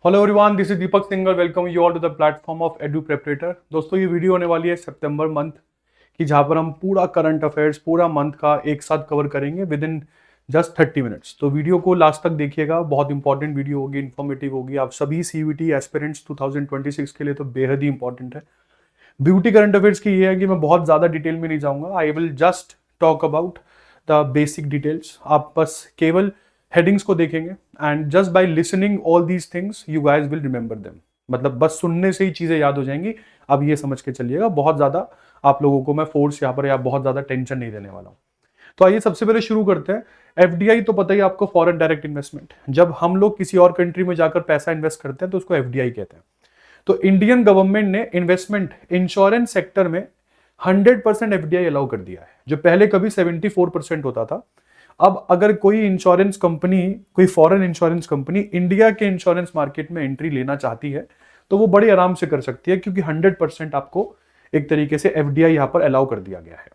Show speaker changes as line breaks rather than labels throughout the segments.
Hello everyone, this is Deepak Singer. Welcome you all to the platform of edu preparator. दोस्तों, ये video होने वाली है सितंबर मंथ की, जहां पर हम पूरा करंट अफेयर्स पूरा मंथ का एक साथ कवर करेंगे विद इन जस्ट 30 मिनट्स। तो वीडियो को लास्ट तक देखिएगा, बहुत इंपॉर्टेंट वीडियो होगी, इन्फॉर्मेटिव होगी। आप सभी सीयूईटी एस्पिरेंट्स 2026 के लिए तो बेहद ही इंपॉर्टेंट है। ब्यूटी करंट अफेयर्स की ये है कि मैं बहुत ज़्यादा डिटेल में नहीं जाऊंगा। I will just talk about the basic details. आप बस केवल हेडिंग्स को देखेंगे and just by listening all these things you guys will remember them. मतलब बस सुनने से ही चीज़ें याद हो जाएंगी। अब ये समझ के चलिएगा, बहुत ज़्यादा आप लोगों को मैं फोर्स यहाँ पर या बहुत ज़्यादा टेंशन नहीं देने वाला हूँ। तो आइए सबसे पहले शुरू करते हैं। एफडीआई तो पता ही आपको, फॉरेन डायरेक्ट इन्वेस्टमेंट। जब हम लोग किसी और कंट्री में जाकर पैसा इन्वेस्ट करते हैं तो उसको एफडीआई कहते हैं। तो इंडियन गवर्नमेंट ने इन्वेस्टमेंट इंश्योरेंस सेक्टर में 100% एफडीआई अलाउ कर दिया है, जो पहले कभी 74% होता था। अब अगर कोई इंश्योरेंस कंपनी, कोई फॉरेन इंश्योरेंस कंपनी इंडिया के इंश्योरेंस मार्केट में एंट्री लेना चाहती है तो वो बड़े आराम से कर सकती है, क्योंकि 100% आपको एक तरीके से एफडीआई यहां पर अलाउ कर दिया गया है।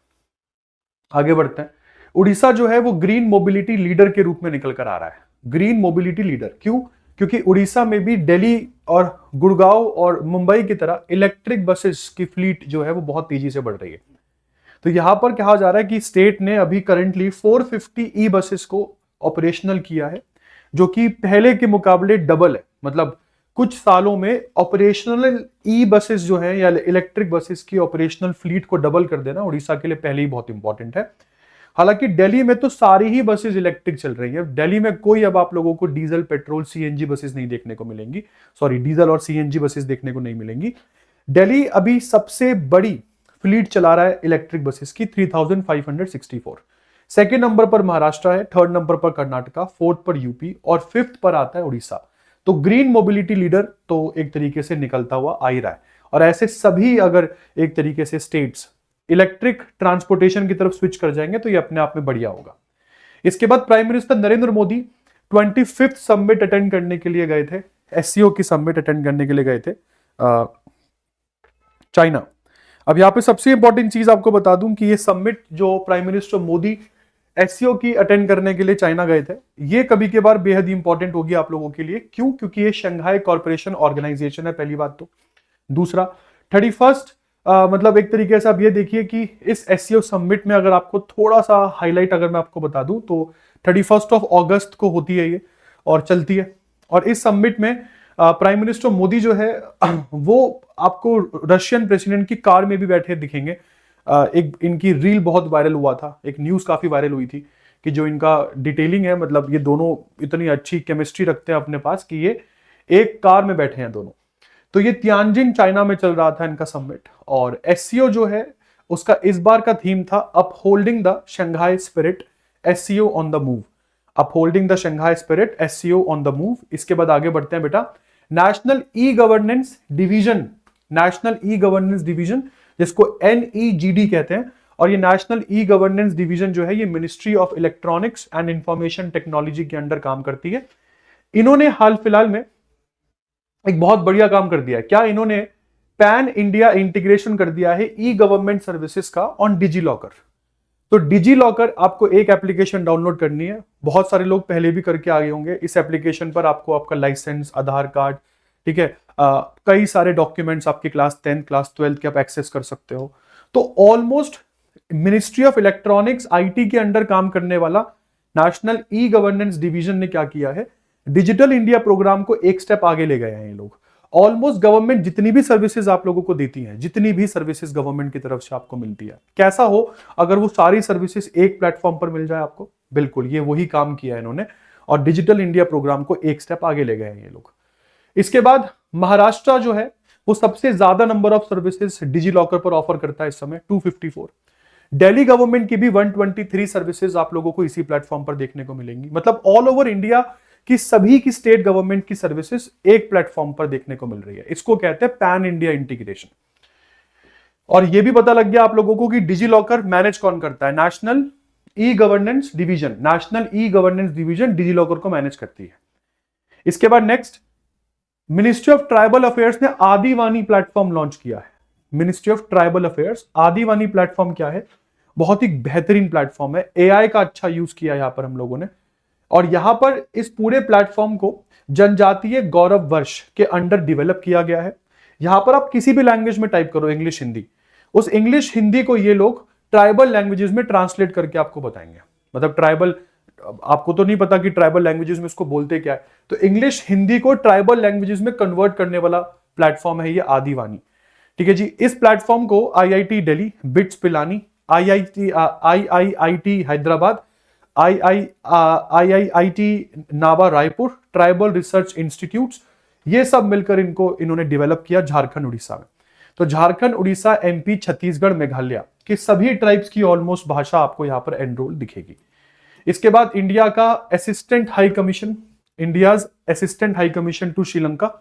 आगे बढ़ते हैं। उड़ीसा जो है वो ग्रीन मोबिलिटी लीडर के रूप में निकल कर आ रहा है। ग्रीन मोबिलिटी लीडर क्यों? क्योंकि उड़ीसा में भी दिल्ली और गुड़गांव और मुंबई की तरह इलेक्ट्रिक बसेस की फ्लीट जो है वो बहुत तेजी से बढ़ रही है। तो यहां पर कहा जा रहा है कि स्टेट ने अभी करंटली 450 ई बसेस को ऑपरेशनल किया है, जो कि पहले के मुकाबले डबल है। मतलब कुछ सालों में ऑपरेशनल ई बसेस जो है या इलेक्ट्रिक बसेस की ऑपरेशनल फ्लीट को डबल कर देना उड़ीसा के लिए पहले ही बहुत इंपॉर्टेंट है। हालांकि दिल्ली में तो सारी ही बसेस इलेक्ट्रिक चल रही है। दिल्ली में कोई अब आप लोगों को डीजल, पेट्रोल, सीएनजी बसेस नहीं देखने को मिलेंगी। सॉरी, डीजल और सीएनजी बसेस देखने को नहीं मिलेंगी। दिल्ली अभी सबसे बड़ी फ्लीट चला रहा है इलेक्ट्रिक बसेस की, 3564। सेकेंड नंबर पर महाराष्ट्र है, थर्ड नंबर पर कर्नाटका, फोर्थ पर यूपी और फिफ्थ पर आता है उड़ीसा। तो ग्रीन मोबिलिटी लीडर तो एक तरीके से निकलता हुआ आ ही रहा है। और ऐसे सभी अगर एक तरीके से स्टेट्स इलेक्ट्रिक ट्रांसपोर्टेशन की तरफ स्विच कर जाएंगे तो ये अपने आप में बढ़िया होगा। इसके बाद prime minister Narendra Modi 25th summit attend करने के लिए गए थे। एससीओ की समिट अटेंड करने के लिए गए थे चाइना। अब यहां पे सबसे इंपॉर्टेंट चीज आपको बता दूं कि ये समिट जो प्राइम मिनिस्टर मोदी एससीओ की अटेंड करने के लिए चाइना गए थे, ये कभी के बार बेहद इंपॉर्टेंट होगी आप लोगों के लिए। क्यों? क्योंकि ये शंघाई कॉर्पोरेशन ऑर्गेनाइजेशन है, पहली बात तो। दूसरा, 31st मतलब एक तरीके से आप ये देखिए कि इस एससीओ समिट में अगर आपको थोड़ा सा हाईलाइट अगर मैं आपको बता दूं तो 31st ऑफ अगस्त को होती है ये और चलती है। और इस समिट में प्राइम मिनिस्टर मोदी जो है वो आपको रशियन प्रेसिडेंट की कार में भी बैठे दिखेंगे। एक इनकी रील बहुत वायरल हुआ था, एक न्यूज काफी वायरल हुई थी कि जो इनका डिटेलिंग है, मतलब ये दोनों इतनी अच्छी केमिस्ट्री रखते हैं अपने पास कि ये एक कार में बैठे हैं दोनों। तो ये तियानजिन चाइना में चल रहा था इनका समिट। और एससीओ जो है उसका इस बार का थीम था upholding the Shanghai spirit, SCO on the move. Upholding the Shanghai spirit, SCO on the move. इसके बाद आगे बढ़ते हैं बेटा। National e governance division, national e governance division जिसको एनईजीडी कहते हैं। और ये नेशनल ई गवर्नेंस डिवीजन जो है ये ministry of electronics and information technology के अंडर काम करती है। इन्होंने हाल फिलहाल में एक बहुत बढ़िया काम कर दिया है। क्या? इन्होंने पैन इंडिया इंटीग्रेशन कर दिया है ई गवर्नमेंट सर्विसेज का ऑन डिजी लॉकर। तो डिजी लॉकर आपको एक एप्लीकेशन डाउनलोड करनी है। बहुत सारे लोग पहले भी करके आगे होंगे। इस एप्लीकेशन पर आपको आपका लाइसेंस, आधार कार्ड, ठीक है, कई सारे डॉक्यूमेंट्स आपके क्लास 10, क्लास 12 के आप एक्सेस कर सकते हो। तो almost ministry of electronics, IT के अंडर काम करने वाला नेशनल ई गवर्नेंस डिवीजन ने क्या किया है, डिजिटल इंडिया प्रोग्राम को एक स्टेप आगे ले गए हैं ये लोग। ऑलमोस्ट गवर्नमेंट जितनी भी सर्विसेज आप लोगों को देती है, जितनी भी सर्विसेज गवर्नमेंट की तरफ से आपको मिलती है, कैसा हो अगर वो सारी सर्विसेज एक प्लेटफॉर्म पर मिल जाए आपको। बिल्कुल ये वही काम किया है इन्होंने और डिजिटल इंडिया प्रोग्राम को एक स्टेप आगे ले गए हैं ये लोग। इसके बाद महाराष्ट्र जो है वो सबसे ज्यादा number of services DigiLocker पर ऑफर करता है इस समय, 254। दिल्ली गवर्नमेंट की भी 123 सर्विसेज आप लोगों को इसी प्लेटफॉर्म पर देखने को मिलेंगी। मतलब ऑल ओवर इंडिया की सभी की स्टेट गवर्नमेंट की सर्विसेज एक प्लेटफॉर्म पर देखने को मिल रही है। इसको कहते हैं पैन इंडिया इंटीग्रेशन। और यह भी पता लग गया आप लोगों को कि डिजी लॉकर मैनेज कौन करता है, national e governance division. National e governance division DigiLocker को मैनेज करती है। इसके बाद next, ministry of tribal affairs ने आदिवानी प्लेटफॉर्म लॉन्च किया है। Ministry of tribal affairs, Adivani platform क्या है? बहुत ही बेहतरीन प्लेटफॉर्म है। एआई का अच्छा यूज किया यहां पर हम लोगों ने। और यहां पर इस पूरे प्लेटफॉर्म को जनजातीय गौरव वर्ष के अंडर डेवलप किया गया है। यहां पर आप किसी भी लैंग्वेज में टाइप करो, इंग्लिश हिंदी, उस इंग्लिश हिंदी को ये लोग ट्राइबल लैंग्वेजेस में ट्रांसलेट करके आपको बताएंगे। मतलब ट्राइबल, आपको तो नहीं पता कि ट्राइबल लैंग्वेजेस में इसको बोलते क्या है, तो इंग्लिश हिंदी को ट्राइबल लैंग्वेजेस में कन्वर्ट करने वाला प्लेटफॉर्म है ये आदिवानी। ठीक है जी। इस प्लेटफॉर्म को IIT Delhi, BITS Pilani, IIT Hyderabad, IIT Naya Raipur, tribal research institutes, ये सब मिलकर इन्होंने डेवलप किया झारखंड उड़ीसा में। तो झारखंड, उड़ीसा, एमपी, छत्तीसगढ़, मेघालय की सभी ट्राइब्स की ऑलमोस्ट भाषा आपको यहां पर एनरोल दिखेगी। इसके बाद इंडिया का assistant high commission, India's assistant high commission to Sri Lanka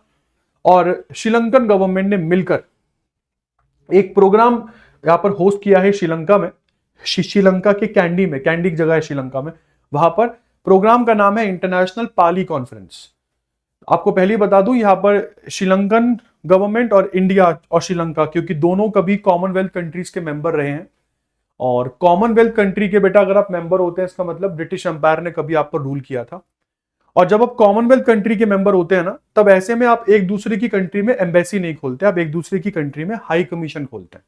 और श्रीलंकन गवर्नमेंट ने मिलकर एक प्रोग्राम यहां पर होस्ट किया है श्रीलंका में, श्रीलंका के कैंडी में, कैंडी की जगह है श्रीलंका में, वहां पर प्रोग्राम का नाम है इंटरनेशनल पाली कॉन्फ्रेंस। आपको पहले बता दूं, यहां पर श्रीलंकन गवर्नमेंट और इंडिया और श्रीलंका, क्योंकि दोनों कभी कॉमनवेल्थ कंट्रीज के मेंबर रहे हैं, और कॉमनवेल्थ कंट्री के बेटा अगर आप मेंबर होते हैं इसका मतलब ब्रिटिश एम्पायर ने कभी आप पर रूल किया था। और जब आप कॉमनवेल्थ कंट्री के मेंबर होते हैं ना, तब ऐसे में आप एक दूसरे की कंट्री में एम्बेसी नहीं खोलते, आप एक दूसरे की कंट्री में हाई कमीशन खोलते हैं।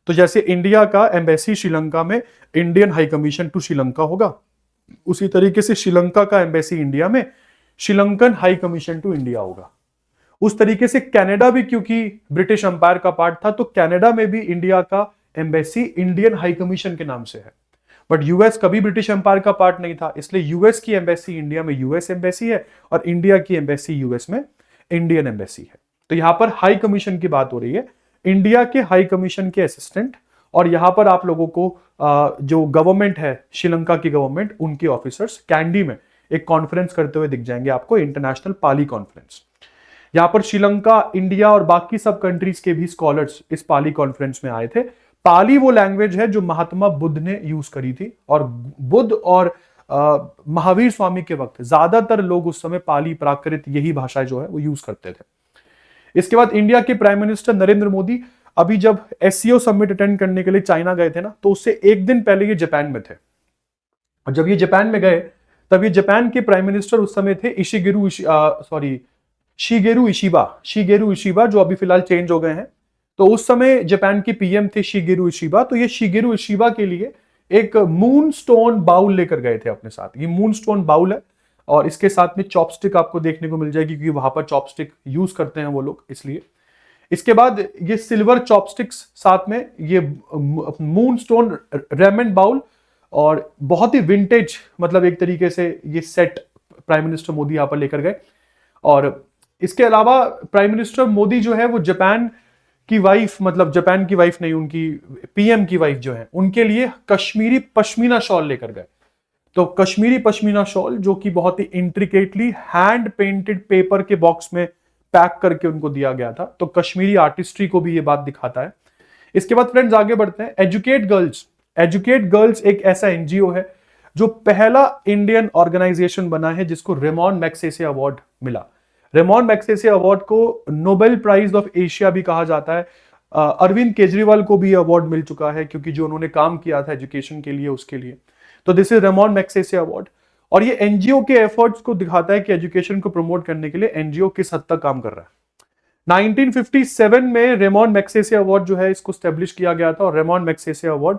तो जैसे इंडिया का एम्बेसी श्रीलंका में Indian high commission to Sri Lanka होगा, उसी तरीके से श्रीलंका का एम्बेसी इंडिया में Sri Lankan high commission to India होगा। उस तरीके से कनाडा भी क्योंकि ब्रिटिश एम्पायर का पार्ट था, तो कनाडा में भी इंडिया का एम्बेसी इंडियन हाई कमीशन के नाम से है। बट यूएस कभी ब्रिटिश एम्पायर का पार्ट नहीं था, इसलिए यूएस की एम्बेसी इंडिया में यूएस एम्बेसी है और इंडिया की एम्बेसी यूएस में इंडियन एम्बेसी है। तो यहां पर हाई कमीशन की बात हो रही है, इंडिया के हाई कमीशन के असिस्टेंट, और यहां पर आप लोगों को जो गवर्नमेंट है श्रीलंका की गवर्नमेंट, उनके ऑफिसर्स कैंडी में एक कॉन्फ्रेंस करते हुए दिख जाएंगे आपको, इंटरनेशनल पाली कॉन्फ्रेंस। यहां पर श्रीलंका, इंडिया और बाकी सब कंट्रीज के भी स्कॉलर्स इस पाली कॉन्फ्रेंस में आए थे। पाली वो लैंग्वेज है जो महात्मा बुद्ध ने यूज करी थी, और बुद्ध और महावीर स्वामी के वक्त ज्यादातर लोग उस समय पाली, प्राकृत, यही भाषा जो है वो यूज करते थे। इसके बाद इंडिया के प्राइम मिनिस्टर नरेंद्र मोदी अभी जब एससीओ समिट अटेंड करने के लिए चाइना गए थे ना, तो उससे एक दिन पहले ये जापान में थे। और जब ये जापान में गए तब ये जापान के प्राइम मिनिस्टर उस समय थे शिगेरू इशिबा, जो अभी फिलहाल चेंज हो गए हैं। तो उस समय जापान के पीएम थे शिगेरू इशिबा। तो ये शिगेरू इशिबा के लिए एक मून स्टोन बाउल लेकर गए थे अपने साथ। ये मून स्टोन बाउल है और इसके साथ में चॉपस्टिक आपको देखने को मिल जाएगी, क्योंकि वहां पर चॉपस्टिक यूज करते हैं वो लोग, इसलिए। इसके बाद ये सिल्वर चॉपस्टिक्स साथ में, ये मून स्टोन रेमंड बाउल, और बहुत ही विंटेज, मतलब एक तरीके से ये सेट प्राइम मिनिस्टर मोदी यहां पर लेकर गए। और इसके अलावा प्राइम मिनिस्टर मोदी जो है वो जापान की वाइफ, मतलब जापान की वाइफ नहीं, उनकी पीएम की वाइफ जो है, उनके लिए कश्मीरी पश्मीना शॉल लेकर गए। तो कश्मीरी पश्मीना शॉल जो कि बहुत ही इंट्रिकेटली हैंड पेंटेड पेपर के बॉक्स में पैक करके उनको दिया गया था। तो कश्मीरी आर्टिस्ट्री को भी ये बात दिखाता है। इसके बाद फ्रेंड्स आगे बढ़ते हैं। Educate girls. एजुकेट गर्ल्स एक ऐसा एनजीओ है जो पहला इंडियन ऑर्गेनाइजेशन बना है जिसको रेमॉन मैग्सेसे अवार्ड मिला। रेमॉन मैग्सेसे अवार्ड को नोबेल प्राइज ऑफ एशिया भी कहा जाता है। अरविंद केजरीवाल को भी अवार्ड मिल चुका है, क्योंकि जो उन्होंने काम किया था एजुकेशन के लिए, उसके लिए। तो this is Ramon Magsaysay award, और ये एनजीओ के एफर्ट्स को दिखाता है कि एजुकेशन को प्रमोट करने के लिए एनजीओ किस हद तक काम कर रहा है। 1957 में रेमॉन मैग्सेसे अवार्ड जो है इसको स्टैब्लिश किया गया था, और रेमॉन मैग्सेसे अवार्ड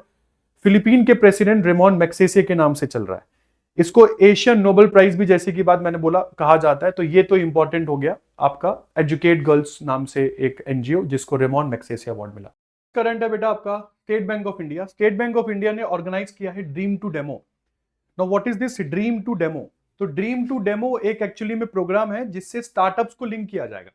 फिलीपीन के प्रेसिडेंट रेमॉन मैग्सेसे के नाम से चल रहा है। इसको एशियन नोबेल प्राइज भी, जैसे की बात मैंने बोला, कहा जाता है। तो ये तो इंपॉर्टेंट हो गया आपका एजुकेट गर्ल्स नाम से एक एनजीओ जिसको रेमॉन मैग्सेसे अवार्ड मिला। करंट है बेटा आपका State Bank of India. State Bank of India ने ऑर्गेनाइज किया है dream to demo. Now what is this dream to demo? तो ड्रीम टू डेमो एक एक्चुअली में प्रोग्राम है जिससे स्टार्टअप्स को लिंक किया जाएगा।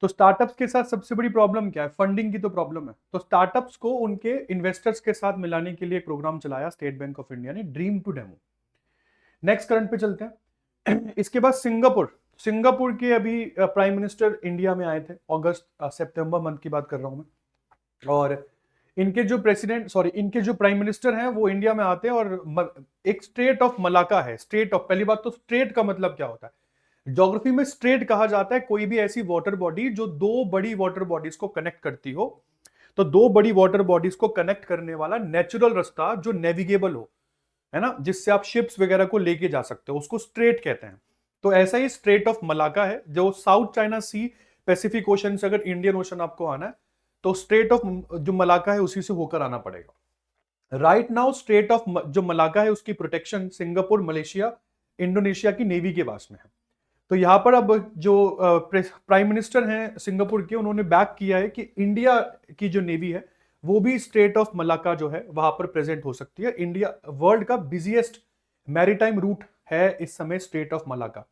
तो स्टार्टअप्स के साथ सबसे बड़ी प्रॉब्लम क्या है? फंडिंग की तो प्रॉब्लम है। तो स्टार्टअप्स को उनके इन्वेस्टर्स के साथ मिलाने के लिए एक प्रोग्राम चलाया स्टेट बैंक ऑफ इंडिया ने, dream to demo. Next current पे चलते हैं। इसके बाद सिंगापुर के अभी प्राइम मिनिस्टर इंडिया में आए थे, अगस्त सितंबर मंथ की बात कर रहा हूं मैं। और इनके जो प्राइम मिनिस्टर हैं वो इंडिया में आते हैं, और एक स्ट्रेट ऑफ मलाका है। पहली बात तो स्ट्रेट का मतलब क्या होता है? ज्योग्राफी में स्ट्रेट कहा जाता है कोई भी ऐसी वाटर बॉडी जो दो बड़ी वाटर बॉडीज को कनेक्ट करती हो। तो दो बड़ी वाटर बॉडीज को कनेक्ट करने वाला नेचुरल रास्ता जो नेविगेबल हो, है ना, जिससे आप शिप्स वगैरह को लेके जा सकते हो, उसको स्ट्रेट कहते हैं। तो ऐसा ही स्ट्रेट ऑफ मलाका है जो साउथ चाइना सी पैसिफिक ओशन से अगर इंडियन ओशन आपको आना है तो स्ट्रेट ऑफ जो मलाका है उसी से होकर आना पड़ेगा। राइट नाउ स्ट्रेट ऑफ जो मलाका है उसकी प्रोटेक्शन सिंगापुर, मलेशिया, इंडोनेशिया की नेवी के पास में है। तो यहां पर अब जो प्राइम मिनिस्टर हैं सिंगापुर के, उन्होंने बैक किया है कि इंडिया की जो नेवी है वो भी स्ट्रेट ऑफ मलाका जो है वहां पर प्रेजेंट हो सकती है। इंडिया वर्ल्ड का बिजिएस्ट मैरीटाइम रूट है इस समय स्ट्रेट ऑफ मलाका।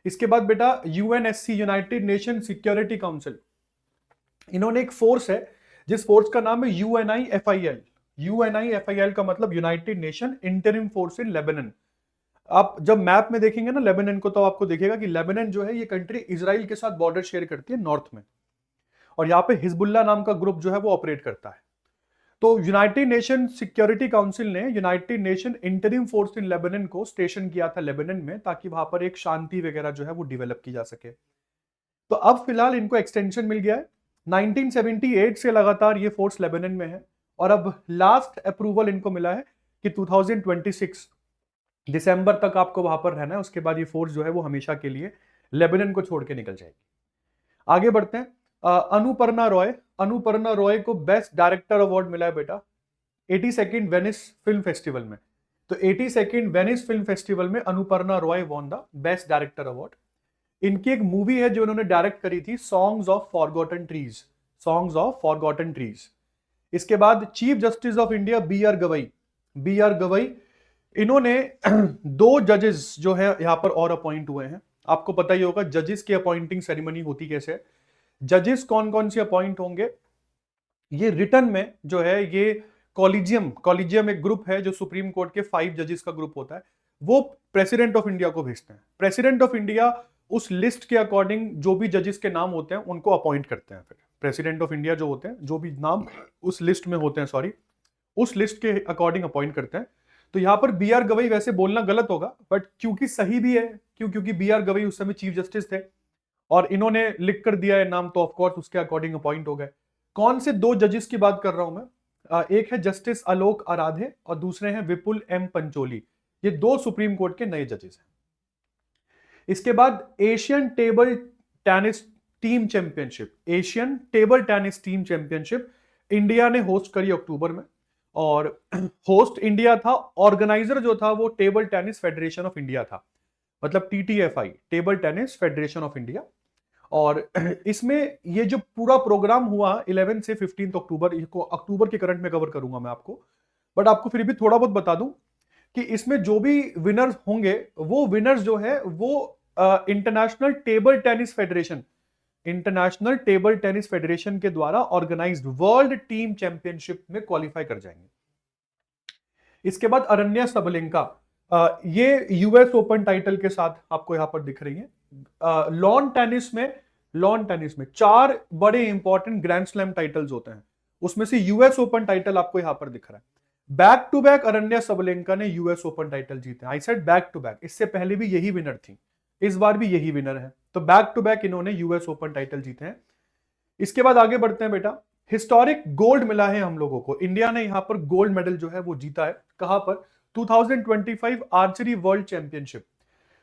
इसके बाद बेटा UNSC, United nation security council, इन्होंने एक फोर्स है जिस फोर्स का नाम है यूएनआईएफआईएल। यूएनआईएफआईएल का मतलब United nation interim force in Lebanon. आप जब मैप में देखेंगे ना लेबनान को तो आपको दिखेगा कि लेबनान जो है ये कंट्री इजराइल के साथ बॉर्डर शेयर करती है नॉर्थ में, और यहाँ पे हिजबुल्ला नाम का ग्रुप जो है वो ऑपरेट करता है। तो यूनाइटेड नेशन सिक्योरिटी काउंसिल ने United nation interim force in Lebanon को स्टेशन किया था लेबनान में, ताकि वहां पर एक शांति वगैरह जो है वो डेवलप की जा सके। तो अब फिलहाल इनको एक्सटेंशन मिल गया है। 1978 से लगातार ये फोर्स लेबनान में है, और अब लास्ट अप्रूवल इनको मिला है कि 2026 दिसंबर तक आपको वहां पर रहना है। उसके बाद ये फोर्स जो है वो हमेशा के लिए लेबनान को छोड़ के निकल जाएगी। आगे बढ़ते हैं। अनुपर्णा रॉय को बेस्ट डायरेक्टर अवार्ड मिला है बेटा 82nd वेनिस फिल्म फेस्टिवल में। तो 82nd वेनिस फिल्म फेस्टिवल में Anuparna Roy won the best director award. इनकी एक मूवी है जो इन्होंने डायरेक्ट करी थी, songs of forgotten trees, songs of forgotten trees. इसके बाद chief justice of India B R Gavai, इन्होंने 2 जजेस जो है यहां पर और अपॉइंट हुए हैं। आपको पता ही होगा जजेस की अपॉइंटिंग सेरेमनी होती कैसे। जजेस कौन कौन से अपॉइंट होंगे, ये रिटर्न में जो है ये कॉलिजियम एक ग्रुप है जो सुप्रीम कोर्ट के 5 जजेस का ग्रुप होता है, वो प्रेसिडेंट ऑफ इंडिया को भेजते हैं। प्रेसिडेंट ऑफ इंडिया उस लिस्ट के अकॉर्डिंग जो भी जजेस के नाम होते हैं उनको अपॉइंट करते हैं। फिर प्रेसिडेंट ऑफ इंडिया जो होते हैं, जो भी नाम उस लिस्ट में होते हैं, सॉरी, उस लिस्ट के अकॉर्डिंग अपॉइंट करते हैं। तो यहां पर बी आर गवई वैसे बोलना गलत होगा, बट क्योंकि सही भी है, क्योंकि बी आर गवई उस समय चीफ जस्टिस थे और इन्होंने लिख कर दिया है नाम, तो ऑफकोर्स उसके अकॉर्डिंग अपॉइंट हो गए। कौन से 2 जजेस की बात कर रहा हूं मैं, एक है जस्टिस आलोक आराधे और दूसरे हैं विपुल एम पंचोली। ये 2 सुप्रीम कोर्ट के नए जजेस हैं। इसके बाद Asian table tennis team championship, Asian table tennis team championship India ने होस्ट करी अक्टूबर में, और होस्ट इंडिया था, ऑर्गेनाइजर जो था वो table tennis federation of India था, मतलब TTFI, table tennis federation of India. और इसमें ये जो पूरा प्रोग्राम हुआ 11 से 15 अक्टूबर, इसको अक्टूबर के करंट में कवर करूंगा मैं आपको, बट आपको फिर भी थोड़ा बहुत बता दूं कि इसमें जो भी विनर्स होंगे वो विनर्स जो है वो इंटरनेशनल टेबल टेनिस फेडरेशन के द्वारा ऑर्गेनाइज्ड वर्ल्ड टीम चैंपियनशिप में क्वालिफाई कर जाएंगे। इसके बाद अरण्या सबलेंका, ये यूएस ओपन टाइटल के साथ आपको यहां पर दिख रही है। लॉन टेनिस में 4 बड़े इंपॉर्टेंट ग्रैंड स्लैम टाइटल्स होते हैं, उसमें से यूएस ओपन टाइटल आपको यहां पर दिख रहा है। Back to back Aryna Sabalenka ने यूएस ओपन टाइटल जीते। I said back to back, इससे पहले भी यही विनर थी, इस बार भी यही विनर है। तो बैक टू बैक इन्होंने यूएस ओपन टाइटल जीते हैं। इसके बाद आगे बढ़ते हैं बेटा। हिस्टोरिक गोल्ड मिला है हम लोगों को, इंडिया ने यहां पर गोल्ड मेडल जो है वो जीता है। कहां पर, 2025 archery world championship.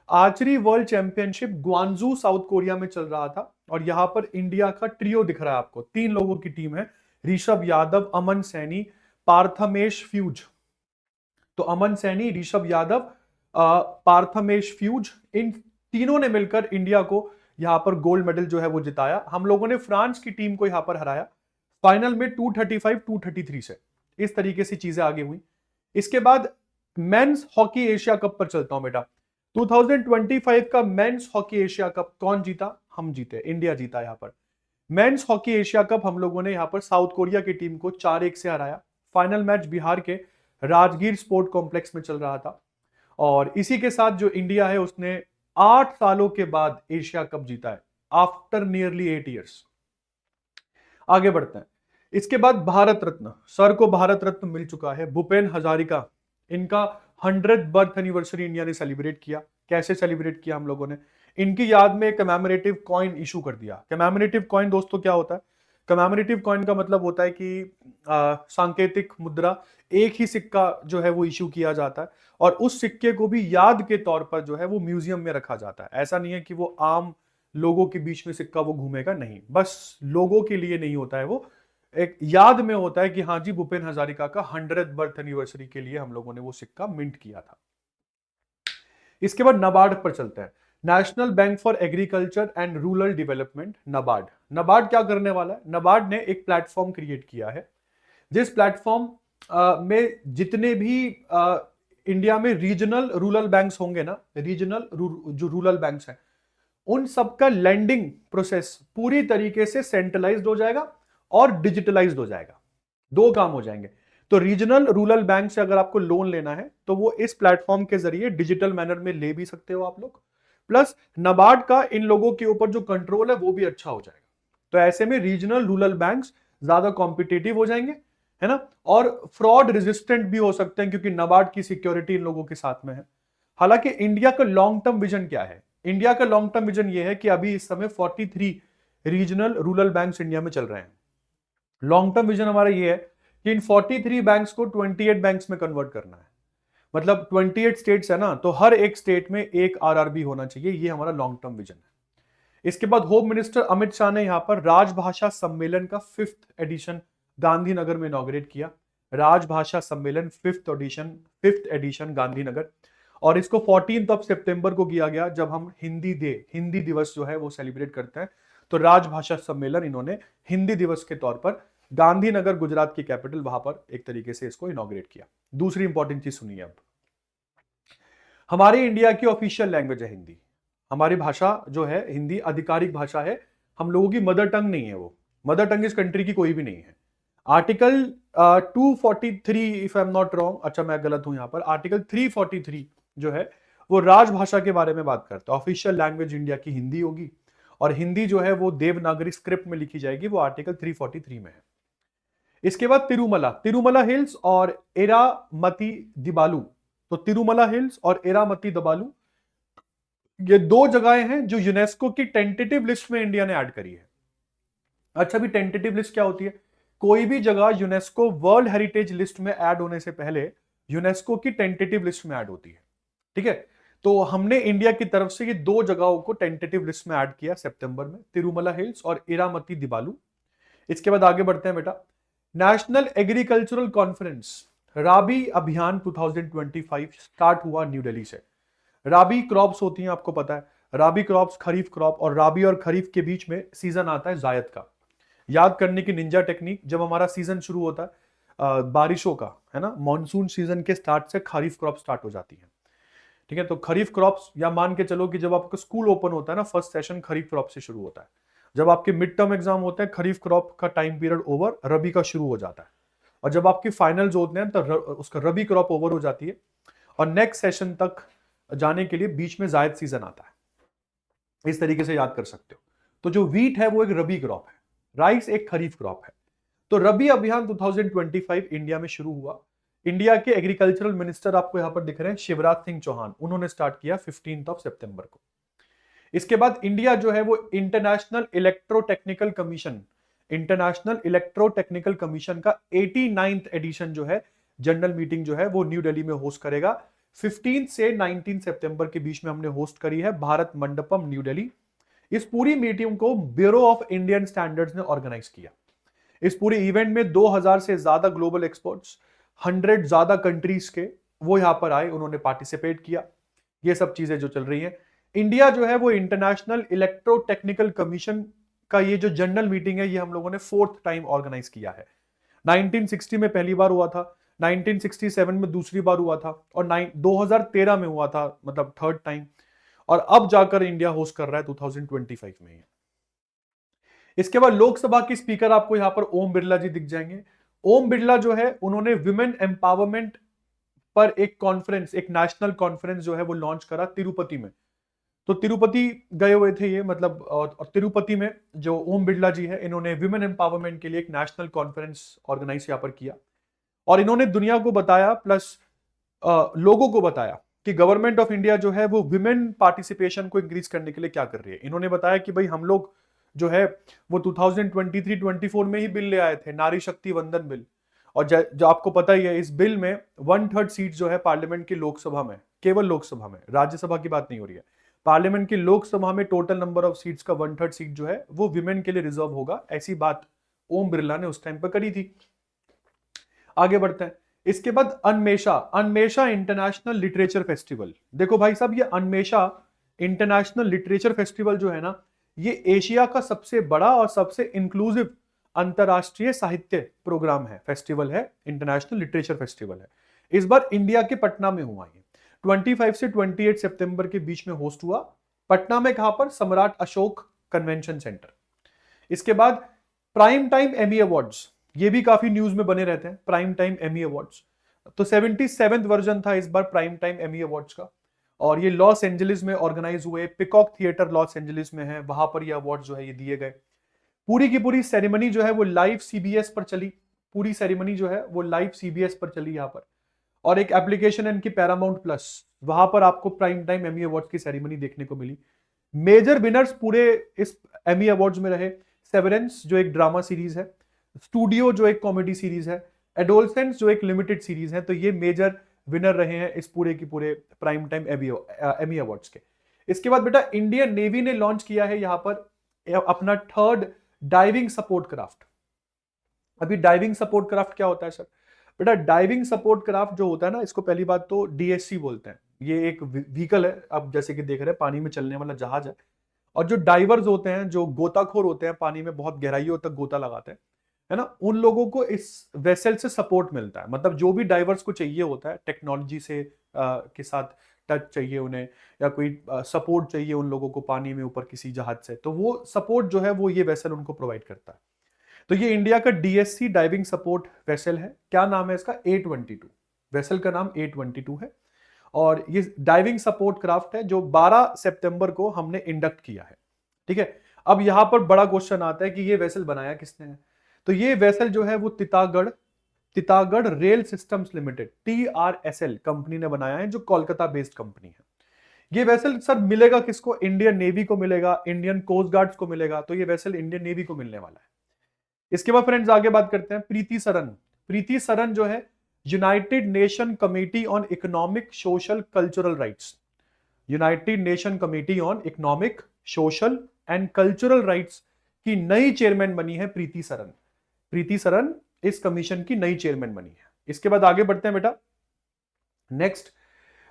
Archery world championship Gwangju South Korea में चल रहा था, और यहां पर इंडिया का ट्रियो दिख रहा है आपको, 3 लोगों की टीम है, ऋषभ यादव, अमन सैनी, पार्थमेश फ्यूज। तो अमन सैनी, ऋषभ यादव, पार्थमेश फ्यूज, इन तीनों ने मिलकर इंडिया को यहां पर गोल्ड मेडल जो है वो जिताया। हम लोगों ने फ्रांस की टीम को यहां पर हराया फाइनल में 235-233 से। इस तरीके से चीजें आगे हुई। इसके बाद मेंस हॉकी एशिया कप पर चलता हूं बेटा। 2025 का मेंस हॉकी एशिया कप कौन जीता, हम जीते, इंडिया जीता। यहां पर मेंस हॉकी एशिया कप हम लोगों ने यहां पर साउथ कोरिया की टीम को 4-1 से हराया। फाइनल मैच बिहार के राजगीर स्पोर्ट कॉम्प्लेक्स में चल रहा था, और इसी के साथ जो इंडिया है उसने 8 सालों के बाद एशिया कप जीता है, आफ्टर नियरली 8 ईयर्स। आगे बढ़ते हैं। इसके बाद भारत रत्न, सर को भारत रत्न मिल चुका है, भूपेन हजारिका। इनका 100th बर्थ एनिवर्सरी इंडिया ने सेलिब्रेट किया। कैसे सेलिब्रेट किया हम लोगों ने, इनकी याद में कमेमोरेटिव कॉइन इशू कर दिया। कमेमोरेटिव कॉइन दोस्तों क्या होता है, कमेमोरेटिव कॉइन का मतलब होता है कि सांकेतिक मुद्रा, एक ही सिक्का जो है वो इशू किया जाता है और उस सिक्के को भी याद के तौर पर जो है वो म्यूजियम में रखा जाता है। ऐसा नहीं है कि वो आम लोगों के बीच में सिक्का वो घूमेगा, नहीं, बस लोगों के लिए नहीं होता है, वो एक याद में होता है कि हाँ जी, भूपेन हजारिका का 100th बर्थ एनिवर्सरी के लिए हम लोगों ने वो सिक्का मिंट किया था। इसके बाद नाबार्ड पर चलते हैं, national bank for agriculture and rural development, NABARD. NABARD क्या करने वाला है? नाबार्ड ने एक प्लेटफॉर्म क्रिएट किया है, जिस प्लेटफॉर्म में जितने भी इंडिया में रीजनल रूरल बैंक्स होंगे ना, रीजनल जो रूरल बैंक्स हैं, उन सबका लैंडिंग प्रोसेस पूरी तरीके से सेंट्रलाइज्ड हो जाएगा और डिजिटलाइज्ड हो जाएगा। दो काम हो जाएंगे। तो रीजनल रूरल बैंक से अगर आपको लोन लेना है तो वो इस प्लेटफॉर्म के जरिए डिजिटल मैनर में ले भी सकते हो आप लोग, प्लस नाबार्ड का इन लोगों के ऊपर जो कंट्रोल है वो भी अच्छा हो जाएगा। तो ऐसे में रीजनल रूरल बैंक्स ज्यादा कॉम्पिटिटिव हो जाएंगे, है ना, और फ्रॉड रेजिस्टेंट भी हो सकते हैं क्योंकि नाबार्ड की सिक्योरिटी इन लोगों के साथ में है। हालांकि इंडिया का लॉन्ग टर्म विजन क्या है? इंडिया का लॉन्ग टर्म विजन ये है कि अभी इस समय 43 रीजनल रूरल बैंक्स इंडिया में चल रहे हैं। लॉन्ग टर्म विजन हमारा ये है कि इन 43 बैंक्स को 28 बैंक्स में कन्वर्ट करना है। मतलब 28 स्टेट्स है ना, तो हर एक स्टेट में एक आरआरबी होना चाहिए, ये हमारा लॉन्ग टर्म विजन है। इसके बाद होम मिनिस्टर अमित शाह ने यहां पर राजभाषा सम्मेलन का 5th एडिशन गांधीनगर में इनॉग्रेट किया। राजभाषा सम्मेलन 5th एडिशन गांधीनगर, और इसको 14th ऑफ सितंबर को किया गया जब हम हिंदी दिवस जो है वो सेलिब्रेट करते हैं। तो राजभाषा सम्मेलन इन्होंने हिंदी दिवस के तौर पर गांधीनगर, गुजरात की कैपिटल, वहां पर एक तरीके से इसको इनॉग्रेट किया। दूसरी इंपॉर्टेंट चीज सुनिए, अब हमारी इंडिया की ऑफिशियल लैंग्वेज है हिंदी। हमारी भाषा जो है हिंदी आधिकारिक भाषा है, हम लोगों की मदर टंग नहीं है वो। मदर टंग इस कंट्री की कोई भी नहीं है। Article 243 if I am not wrong, अच्छा मैं गलत हूं यहां पर, आर्टिकल 343 जो है वो राजभाषा के बारे में बात करता है। ऑफिशियल लैंग्वेज इंडिया की हिंदी होगी और हिंदी जो है वो देवनागरी स्क्रिप्ट में लिखी जाएगी, वो आर्टिकल 343 में है। इसके बाद तिरुमला हिल्स और एरामती दिबालू। तो तिरुमला हिल्स और एरामती दिबालू ये दो जगहें हैं जो यूनेस्को की टेंटेटिव लिस्ट में इंडिया ने ऐड करी है। अच्छा, भी टेंटेटिव लिस्ट क्या होती है? कोई भी जगह यूनेस्को वर्ल्ड हेरिटेज लिस्ट में ऐड होने से पहले यूनेस्को की टेंटेटिव लिस्ट में ऐड होती है, ठीक है। तो हमने इंडिया की तरफ से ये दो जगहों को टेंटेटिव लिस्ट में ऐड किया सितंबर में, तिरुमला हिल्स और इरामती दिबालू। इसके बाद आगे बढ़ते हैं बेटा, नेशनल एग्रीकल्चरल कॉन्फ्रेंस राबी अभियान 2025 स्टार्ट हुआ न्यू दिल्ली से। राबी क्रॉप्स होती हैं, आपको पता है, राबी क्रॉप्स खरीफ क्रॉप, और राबी और खरीफ के बीच में सीजन आता है जायद का। याद करने की निंजा टेक्निक, जब हमारा सीजन शुरू होता है बारिशों का, है ना, मॉनसून सीजन के स्टार्ट से खरीफ क्रॉप स्टार्ट हो जाती है, ठीक है। तो खरीफ क्रॉप्स, या मान के चलो कि जब आपका स्कूल ओपन होता है ना, फर्स्ट सेशन खरीफ क्रॉप से शुरू होता है। जब आपके मिड टर्म एग्जाम होते हैं, खरीफ क्रॉप का टाइम पीरियड ओवर, रबी का शुरू हो जाता है। और जब आपकी फाइनल्स होते हैं तो उसका रबी क्रॉप ओवर हो जाती है और नेक्स्ट सेशन तक जाने के लिए बीच में जायद सीजन आता है। इस तरीके से याद कर सकते हो। तो जो वीट है वो एक रबी क्रॉप है, राइस एक खरीफ क्रॉप है। तो रबी अभियान 2025 इंडिया में शुरू हुआ। इंडिया के एग्रीकल्चरल मिनिस्टर आपको यहां पर दिख रहे हैं, शिवराज सिंह चौहान, उन्होंने स्टार्ट किया 15 सितंबर को। इसके बाद इंडिया जो है वो इंटरनेशनल इलेक्ट्रोटेक्निकल कमीशन का 89th एडिशन जो है, जनरल मीटिंग जो है वो न्यू दिल्ली में होस्ट करेगा। 15 से 19 सितंबर के बीच में हमने होस्ट करी है, भारत मंडपम न्यू दिल्ली। इस पूरी मीटिंग को ब्यूरो ऑफ इंडियन स्टैंडर्ड्स ने ऑर्गेनाइज किया। इस पूरे इवेंट में 2000 से ज्यादा ग्लोबल एक्सपर्ट्स, 100 ज्यादा कंट्रीज के वो यहां पर आए, उन्होंने पार्टिसिपेट किया। ये सब चीजें जो चल रही हैं, इंडिया जो है वो इंटरनेशनल इलेक्ट्रोटेक्निकल कमीशन का ये जो जनरल मीटिंग है, ये हम लोगों ने 4th टाइम ऑर्गेनाइज किया है। 1960 में पहली बार हुआ था, 1967 में दूसरी बार हुआ था, और 2013 में हुआ था, मतलब 3rd टाइम। और अब जाकर इंडिया होस्ट कर रहा है 2025 में। इसके बाद लोकसभा की स्पीकर आपको यहां पर ओम बिरला जी दिख जाएंगे। ओम बिरला जो है उन्होंने विमेन एम्पावरमेंट पर एक कॉन्फ्रेंस, एक नेशनल कॉन्फ्रेंस जो है वो लॉन्च करा तिरुपति में। तो तिरुपति गए हुए थे ये, मतलब, और तिरुपति में जो ओम बिरला जी है, इन्होंने विमेन एम्पावरमेंट के लिए एक नेशनल कॉन्फ्रेंस ऑर्गेनाइज यहां पर किया। और इन्होंने दुनिया को बताया, प्लस लोगों को बताया कि गवर्नमेंट ऑफ इंडिया जो है वो विमेन पार्टिसिपेशन को इंक्रीज करने के लिए क्या कर रही है। इन्होंने बताया कि भाई हम लोग जो है वो 2023-24 में ही बिल ले आए थे, नारी शक्ति वंदन बिल। और जो आपको पता ही है, इस बिल में 1/3 सीट जो है पार्लियामेंट की लोकसभा में, केवल लोकसभा में, राज्यसभा की बात नहीं हो रही है, पार्लियामेंट की लोकसभा में टोटल नंबर ऑफ सीट्स का 1/3 सीट जो है वो विमेन के लिए रिजर्व होगा, ऐसी बात ओम बिरला ने उस टाइम पर करी थी। आगे बढ़ते हैं। इसके बाद अनमेशा, अनमेशा इंटरनेशनल लिटरेचर फेस्टिवल। देखो भाई साहब, ये अनमेशा इंटरनेशनल लिटरेचर फेस्टिवल जो है ना, ये एशिया का सबसे बड़ा और सबसे इंक्लूसिव अंतरराष्ट्रीय साहित्य प्रोग्राम है, फेस्टिवल है, इंटरनेशनल लिटरेचर फेस्टिवल है। इस बार इंडिया के पटना में हुआ ये 25 से 28 सितंबर के बीच में होस्ट हुआ। पटना में कहां पर? सम्राट अशोक कन्वेंशन सेंटर। इसके बाद प्राइम टाइम एमी अवार्ड्स, ये भी काफी न्यूज में बने रहते हैं, प्राइम टाइम एमी अवार्ड्स। तो 77th वर्जन था इस बार प्राइम टाइम एमी अवार्ड्स का, और ये लॉस एंजलिस में ऑर्गेनाइज हुए, पिकॉक थिएटर लॉस एंजलिस में है, वहां पर ये अवार्ड जो है ये दिए गए। पूरी की पूरी सेरेमनी जो है वो लाइव सीबीएस पर चली, पूरी सेरेमनी जो है वो लाइव सीबीएस पर चली यहाँ पर। और एक एप्लीकेशन है इनकी पैरामाउंट प्लस, वहां पर आपको प्राइम टाइम एमी अवार्ड्स की सेरेमनी देखने को मिली। मेजर विनर्स पूरे इस एमी अवार्ड्स में रहे सेवरेंस जो एक ड्रामा सीरीज है, स्टूडियो जो एक कॉमेडी सीरीज है, एडोलसेंस जो एक लिमिटेड सीरीज है। तो ये मेजर विनर रहे हैं इस पूरे की पूरे प्राइम टाइम एमी अवार्ड्स के। इसके बाद बेटा इंडियन नेवी ने लॉन्च किया है यहाँ पर अपना 3rd डाइविंग सपोर्ट क्राफ्ट। अभी डाइविंग सपोर्ट क्राफ्ट क्या होता है सर? बेटा डाइविंग सपोर्ट क्राफ्ट जो होता है ना, इसको पहली बात तो डीएससी बोलते हैं। ये एक व्हीकल है, अब जैसे कि देख रहे हैं पानी में चलने वाला जहाज है, और जो डाइवर्स होते हैं, जो गोताखोर होते हैं, पानी में बहुत गहराइयों तक गोता लगाते हैं, है ना, उन लोगों को इस वेसल से सपोर्ट मिलता है। मतलब जो भी डाइवर्स को चाहिए होता है, टेक्नोलॉजी से के साथ टच चाहिए उन्हें, या कोई सपोर्ट चाहिए उन लोगों को पानी में ऊपर किसी जहाज से, तो वो सपोर्ट जो है वो ये वेसल उनको प्रोवाइड करता है। तो ये इंडिया का डीएससी डाइविंग सपोर्ट वेसल है। क्या नाम है इसका? A22। वेसल का नाम A22 है, और ये डाइविंग सपोर्ट क्राफ्ट है जो 12 सितंबर को हमने इंडक्ट किया है। ठीक है, अब यहां पर बड़ा क्वेश्चन आता है कि ये वेसल बनाया किसने है? तो ये वेसल जो है वो Titagarh rail systems limited TRSL company ने बनाया है, जो कोलकाता बेस्ड कंपनी है। ये वेसल सर मिलेगा किसको? इंडियन नेवी को मिलेगा, इंडियन कोस्ट गार्ड्स को मिलेगा। तो ये वेसल इंडियन नेवी को मिलने वाला है। इसके बाद फ्रेंड्स आगे बात करते हैं प्रीति सरन। प्रीति सरन जो है United nation committee on economic social cultural rights, United nation committee on economic social and cultural rights की नई चेयरमैन बनी है प्रीति सरन। प्रीति सरन इस कमीशन की नई चेयरमैन बनी है। इसके बाद आगे बढ़ते हैं बेटा। नेक्स्ट,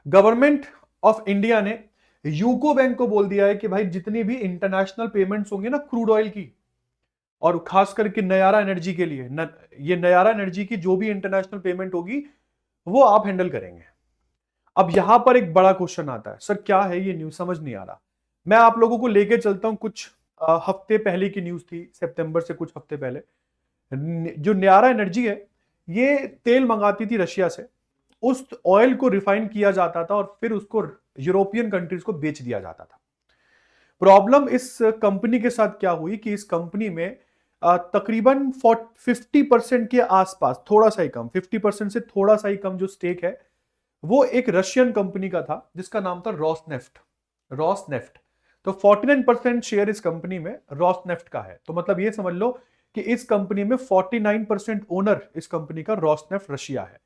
गवर्नमेंट ऑफ इंडिया ने यूको बैंक को बोल दिया है कि भाई जितनी भी इंटरनेशनल पेमेंट्स होंगे ना क्रूड ऑयल की, और खास करके नयारा एनर्जी के लिए, ये नयारा एनर्जी की जो भी इंटरनेशनल पेमेंट होगी वो आप हैंडल करेंगे। अब यहां पर एक बड़ा क्वेश्चन आता है, सर क्या है ये न्यूज, समझ नहीं आ रहा। मैं आप लोगों को लेके चलता हूं, कुछ हफ्ते पहले की न्यूज थी, सितंबर से कुछ हफ्ते पहले। जो नयारा एनर्जी है ये तेल मंगाती थी रशिया से, उस ऑयल को रिफाइन किया जाता था और फिर उसको यूरोपियन कंट्रीज को बेच दिया जाता था। प्रॉब्लम इस कंपनी के साथ क्या हुई कि इस कंपनी में तकरीबन 50% के आसपास, थोड़ा सा ही कम, 50% से थोड़ा सा ही कम जो स्टेक है वो एक रशियन कंपनी का था जिसका नाम था रॉसनेफ्ट। तो 49% शेयर इस कंपनी में रॉसनेफ्ट का है। तो मतलब ये समझ लो कि इस कंपनी में 49% ओनर इस कंपनी का रॉसनेफ्ट रशिया है।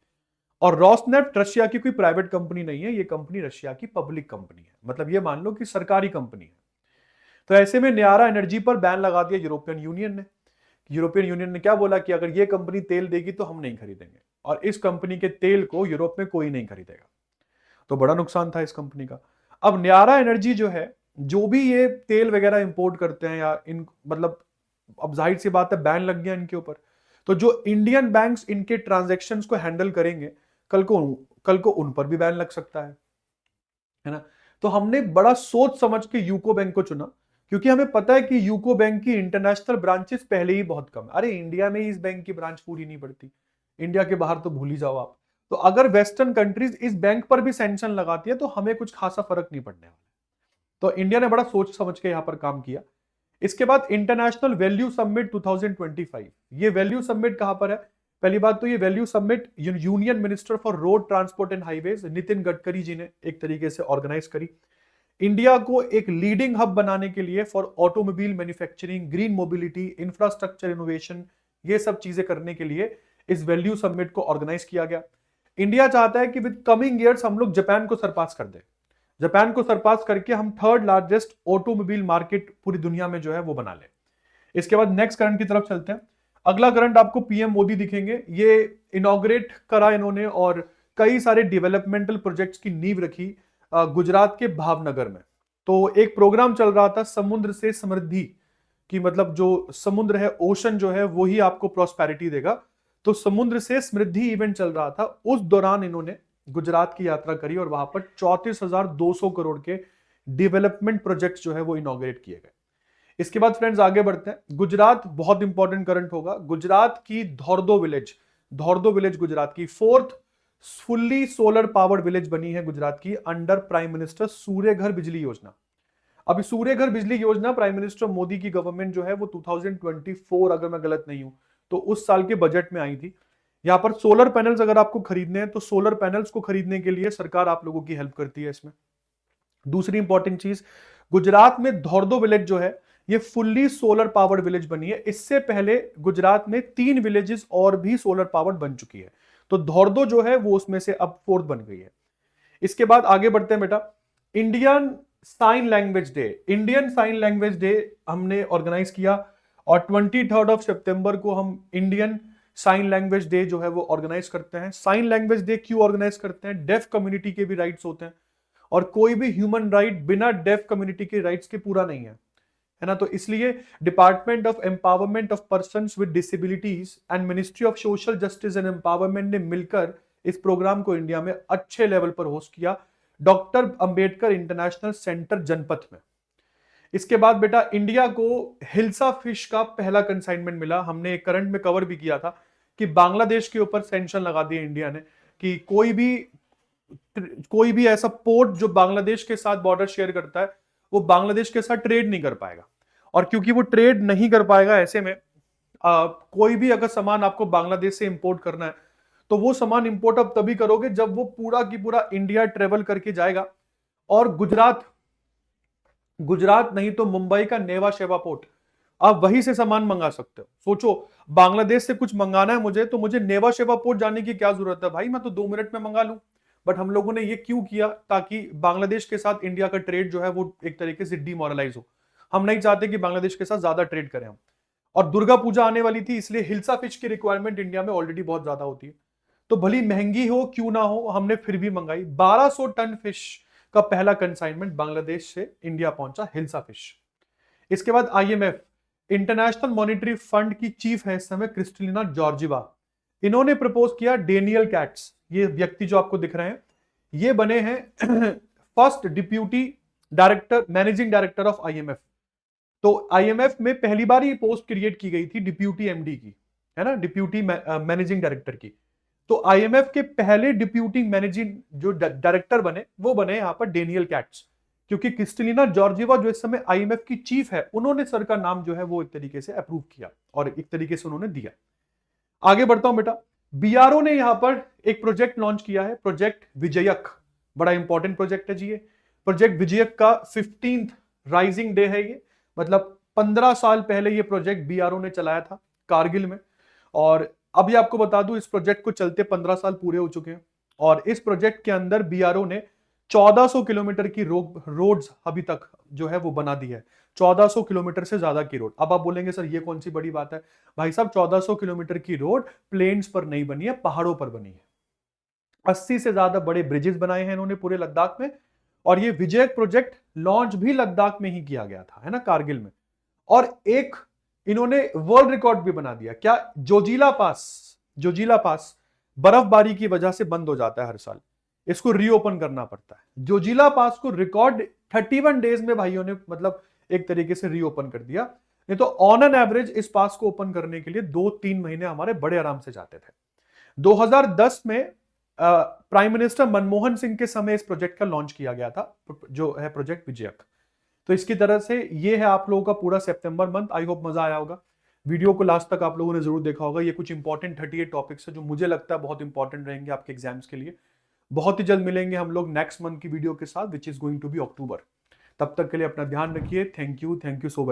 और रॉसनेफ्ट रशिया की कोई प्राइवेट कंपनी नहीं है, ये कंपनी रशिया की पब्लिक कंपनी है, मतलब ये मान लो कि सरकारी कंपनी है। तो ऐसे में नयारा एनर्जी पर बैन लगा दिया यूरोपियन यूनियन ने। यूरोपियन यूनियन ने क्या बोला कि अगर ये कंपनी तेल देगी तो हम नहीं खरीदेंगे, और इस कंपनी के तेल को यूरोप में कोई नहीं खरीदेगा। तो बड़ा नुकसान था इस कंपनी का। अब नयारा एनर्जी जो है, जो भी ये तेल वगैरह इंपोर्ट करते हैं या इन, मतलब अब जाहिर सी बात है बैन लग गया इनके ऊपर, तो जो इंडियन बैंक्स इनके ट्रांजैक्शंस को हैंडल करेंगे कल को उन पर भी बैन लग सकता है ना। तो हमने बड़ा सोच समझ के यूको बैंक को चुना, क्योंकि हमें पता है कि यूको बैंक की इंटरनेशनल ब्रांचेस पहले ही बहुत कम है। अरे इंडिया में ही इस बैंक की ब्रांच पूरी नहीं पड़ती, इंडिया के बाहर तो भूल ही जाओ आप। तो अगर वेस्टर्न कंट्रीज इस बैंक पर भी सैंक्शन लगाती है तो हमें कुछ खासा फर्क नहीं पड़ने वाला। तो इंडिया ने बड़ा सोच समझ के यहां पर काम किया। इसके बाद इंटरनेशनल वैल्यू समिट 2025, ये वैल्यू समिट कहां पर है? पहली बात तो ये value summit union minister for road transport and highways Nitin Gadkari ji ने एक तरीके से ऑर्गेनाइज करी। इंडिया को एक लीडिंग हब बनाने के लिए for automobile manufacturing, green mobility, infrastructure innovation, ये सब चीजें करने के लिए इस वैल्यू समिट को ऑर्गेनाइज किया गया। इंडिया चाहता है कि विद कमिंग ईयर्स हम लोग जापान को सरपास कर दें, जापान को सरपास करके हम थर्ड लार्जेस्ट ऑटोमोबाइल मार्केट पूरी दुनिया में जो है वो बना ले। इसके बाद नेक्स्ट करंट की तरफ चलते हैं। अगला करंट आपको पीएम मोदी दिखेंगे। ये इनॉग्रेट करा इन्होंने और कई सारे डेवलपमेंटल प्रोजेक्ट्स की नींव रखी गुजरात के भावनगर में। तो एक प्रोग्राम चल रहा था समुद्र से समृद्धि की, मतलब जो समुद्र है, ओशन जो है वो ही आपको प्रॉस्पेरिटी देगा। तो समुद्र से समृद्धि इवेंट चल रहा था, उस दौरान इन्होंने गुजरात की यात्रा करी और वहां पर 34,200 करोड़ के डेवलपमेंट प्रोजेक्ट्स जो है वो इनॉग्रेट किए गए। इसके बाद फ्रेंड्स आगे बढ़ते हैं। गुजरात बहुत इंपॉर्टेंट करंट होगा। गुजरात की धौरदो विलेज गुजरात की fourth fully solar powered village बनी है गुजरात की अंडर प्राइम मिनिस्टर सूर्य घर बिजली योजना। अभी सूर्य घर बिजली योजना प्राइम मिनिस्टर मोदी की गवर्नमेंट जो है वो 2024, अगर मैं गलत नहीं हूं तो उस साल के बजट में आई थी। यहां पर सोलर पैनल्स अगर आपको खरीदने हैं तो सोलर पैनल्स को खरीदने के लिए सरकार आप लोगों की हेल्प करती है इसमें। दूसरी इंपॉर्टेंट चीज, गुजरात में धौरदो विलेज जो है ये फुल्ली सोलर पावर्ड विलेज बनी है। इससे पहले गुजरात में 3 विलेजेस और भी सोलर पावर्ड बन चुकी है, तो धौरदो जो है वो उसमें से अब 4th बन गई है। इसके बाद आगे बढ़ते हैं बेटा। इंडियन साइन लैंग्वेज डे हमने ऑर्गेनाइज किया और 23 सितंबर को हम इंडियन साइन लैंग्वेज डे जो है वो ऑर्गेनाइज करते हैं। साइन लैंग्वेज डे क्यों ऑर्गेनाइज करते हैं? डेफ कम्युनिटी के भी राइट्स होते हैं और कोई भी ह्यूमन राइट बिना डेफ कम्युनिटी के राइट्स के पूरा नहीं है ना। तो इसलिए department of empowerment of persons with disabilities and ministry of social justice and empowerment ने मिलकर इस प्रोग्राम को इंडिया में अच्छे लेवल पर होस्ट किया, डॉक्टर अंबेडकर इंटरनेशनल सेंटर जनपथ में। इसके बाद बेटा इंडिया को हिल्सा फिश का पहला कंसाइनमेंट मिला। हमने एक करंट में कवर भी किया था कि बांग्लादेश के ऊपर सैंक्शन लगा दिए इंडिया ने कि कोई भी ऐसा पोर्ट जो बांग्लादेश के साथ बॉर्डर शेयर करता है वो बांग्लादेश के साथ ट्रेड नहीं कर पाएगा। और क्योंकि वो ट्रेड नहीं कर पाएगा, ऐसे में कोई भी अगर सामान आपको बांग्लादेश से इंपोर्ट करना है तो वो सामान इंपोर्ट अब तभी करोगे जब वो पूरा की पूरा इंडिया ट्रेवल करके जाएगा। और गुजरात नहीं तो मुंबई का नेवा शेवा पोर्ट, आप वहीं से सामान मंगा सकते हो। सोचो, बांग्लादेश से कुछ मंगाना है मुझे, तो मुझे नेवा शेवा पोर्ट जाने की क्या जरूरत है भाई, मैं तो 2 मिनट में मंगा लूं। बट हम लोगों ने ये क्यों किया? ताकि बांग्लादेश के साथ इंडिया का ट्रेड जो है वो एक तरीके से डिमोरलाइज हो। हम नहीं चाहते कि बांग्लादेश के साथ ज्यादा ट्रेड करें हम। और दुर्गा पूजा आने वाली थी, इसलिए हिल्सा फिश की रिक्वायरमेंट इंडिया में ऑलरेडी बहुत ज्यादा होती है, तो भली महंगी हो क्यों ना हो, हमने फिर भी मंगाई। 1200 टन फिश का पहला कंसाइनमेंट बांग्लादेश से इंडिया पहुंचा, हिल्सा फिश। इसके बाद आईएमएफ, इंटरनेशनल मॉनिटरी फंड की चीफ है इस समय क्रिस्टलिना जॉर्जिवा। इन्होंने प्रपोज किया डेनियल कैट्स, ये व्यक्ति जो आपको दिख रहे हैं ये बने हैं first deputy director, managing director of IMF. तो आईएमएफ में पहली बार ये पोस्ट क्रिएट की गई थी डिप्यूटी एमडी की, है ना, डिप्यूटी मैनेजिंग डायरेक्टर की। तो आईएमएफ के पहले डिप्यूटी मैनेजिंग जो डायरेक्टर बने वो बने यहां पर डेनियल कैट्स, क्योंकि क्रिस्टलिना जॉर्जिवा जो इस समय आईएमएफ की चीफ है, उन्होंने सर का नाम जो है वो एक तरीके से अप्रूव किया और एक तरीके से उन्होंने दिया। आगे बढ़ता हूं बेटा। बीआरओ ने यहां पर एक प्रोजेक्ट लॉन्च किया है, प्रोजेक्ट विजयक। बड़ा इंपॉर्टेंट प्रोजेक्ट है जी ये। प्रोजेक्ट विजयक का 15th राइजिंग डे है ये, मतलब 15 साल पहले ये प्रोजेक्ट बीआरओ ने चलाया था कारगिल में। और अभी आपको बता दूं, इस प्रोजेक्ट को चलते 15 साल पूरे हो चुके हैं और इस प्रोजेक्ट के अंदर बीआरओ ने 1400 किलोमीटर की रोड्स अभी तक जो है वो बना दी है। 1400 किलोमीटर से ज्यादा की रोड। अब आप बोलेंगे सर ये कौन सी बड़ी बात है? भाई साहब, 1400 किलोमीटर की रोड प्लेन्स पर नहीं बनी है, पहाड़ों पर बनी है। 80 से ज्यादा बड़े ब्रिजेस बनाए हैं इन्होंने पूरे लद्दाख में। और ये विजयक प्रोजेक्ट लॉन्च भी लद्दाख में ही किया गया था, है ना, कारगिल में। और एक इन्होंने वर्ल्ड रिकॉर्ड भी बना दिया। क्या? जोजिला पास बर्फबारी की वजह से बंद हो जाता है हर साल, इसको रीओपन करना पड़ता है। जोजिला पास को रिकॉर्ड 31 डेज में भाइयों ने मतलब एक तरीके से रीओपन कर दिया। नहीं तो ऑन एन एवरेज इस पास को ओपन करने के लिए 2-3 महीने हमारे बड़े आराम से जाते थे। 2010 में प्राइम मिनिस्टर मनमोहन सिंह के समय इस प्रोजेक्ट का लॉन्च किया गया था, जो है प्रोजेक्ट विजयक। तो इसकी तरह से ये है आप लोगों का पूरा सितंबर मंथ। आई होप मजा आया होगा। वीडियो को लास्ट तक आप लोगों ने जरूर देखा होगा। ये कुछ इंपॉर्टेंट 38 टॉपिक्स है जो मुझे लगता है बहुत इंपॉर्टेंट रहेंगे आपके एग्जाम्स के लिए। बहुत ही जल्द मिलेंगे हम लोग नेक्स्ट मंथ की वीडियो के साथ, which is going to be October. तब तक के लिए अपना ध्यान रखिए। Thank you so much.